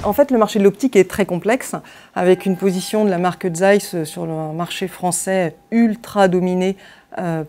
En fait, le marché de l'optique est très complexe, avec une position de la marque Zeiss sur le marché français ultra dominé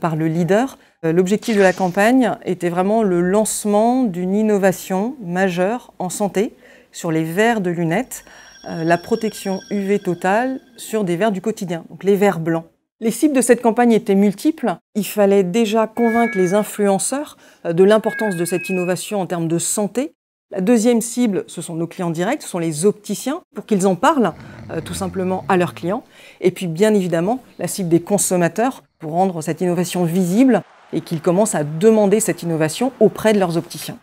par le leader. L'objectif de la campagne était vraiment le lancement d'une innovation majeure en santé sur les verres de lunettes, la protection UV totale sur des verres du quotidien, donc les verres blancs. Les cibles de cette campagne étaient multiples. Il fallait déjà convaincre les influenceurs de l'importance de cette innovation en termes de santé. La deuxième cible, ce sont nos clients directs, ce sont les opticiens, pour qu'ils en parlent tout simplement à leurs clients. Et puis bien évidemment, la cible des consommateurs, pour rendre cette innovation visible et qu'ils commencent à demander cette innovation auprès de leurs opticiens.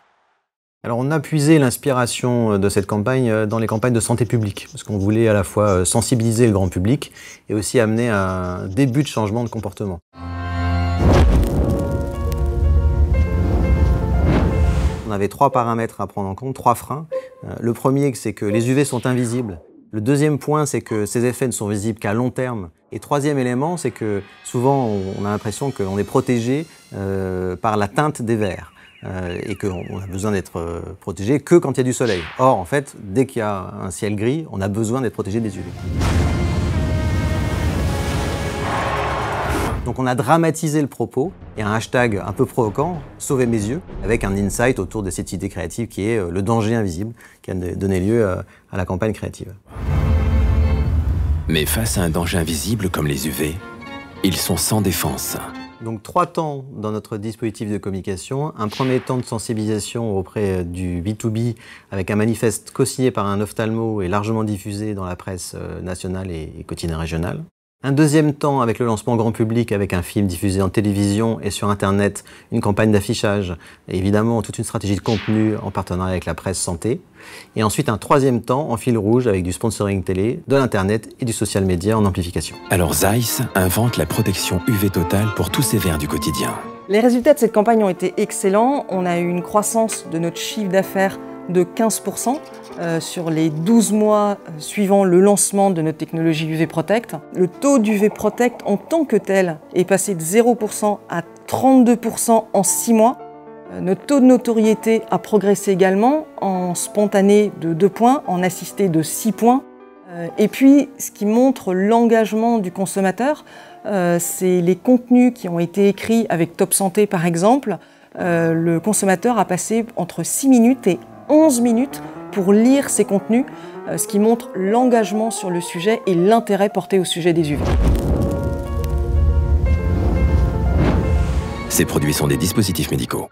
Alors on a puisé l'inspiration de cette campagne dans les campagnes de santé publique, parce qu'on voulait à la fois sensibiliser le grand public et aussi amener un début de changement de comportement. On avait 3 paramètres à prendre en compte, 3 freins. Le premier, c'est que les UV sont invisibles. Le deuxième point, c'est que ces effets ne sont visibles qu'à long terme. Et troisième élément, c'est que souvent on a l'impression qu'on est protégé par la teinte des verres. Et qu'on a besoin d'être protégé que quand il y a du soleil. Or, en fait, dès qu'il y a un ciel gris, on a besoin d'être protégé des UV. Donc on a dramatisé le propos et un hashtag un peu provoquant, « Sauvez mes yeux », avec un insight autour de cette idée créative qui est le danger invisible, qui a donné lieu à la campagne créative. Mais face à un danger invisible comme les UV, ils sont sans défense. Donc 3 temps dans notre dispositif de communication. Un premier temps de sensibilisation auprès du B2B avec un manifeste co-signé par un ophtalmo et largement diffusé dans la presse nationale et quotidienne régionale. Un deuxième temps avec le lancement grand public avec un film diffusé en télévision et sur Internet, une campagne d'affichage et évidemment toute une stratégie de contenu en partenariat avec la presse santé. Et ensuite un troisième temps en fil rouge avec du sponsoring télé, de l'Internet et du social media en amplification. Alors Zeiss invente la protection UV totale pour tous ces verres du quotidien. Les résultats de cette campagne ont été excellents. On a eu une croissance de notre chiffre d'affaires de 15% sur les 12 mois suivant le lancement de notre technologie UV Protect. Le taux d'UV Protect en tant que tel est passé de 0% à 32% en 6 mois. Notre taux de notoriété a progressé également, en spontané de 2 points, en assisté de 6 points. Et puis, ce qui montre l'engagement du consommateur, c'est les contenus qui ont été écrits avec Top Santé par exemple. Le consommateur a passé entre 6 minutes et 11 minutes pour lire ces contenus, ce qui montre l'engagement sur le sujet et l'intérêt porté au sujet des UV. Ces produits sont des dispositifs médicaux.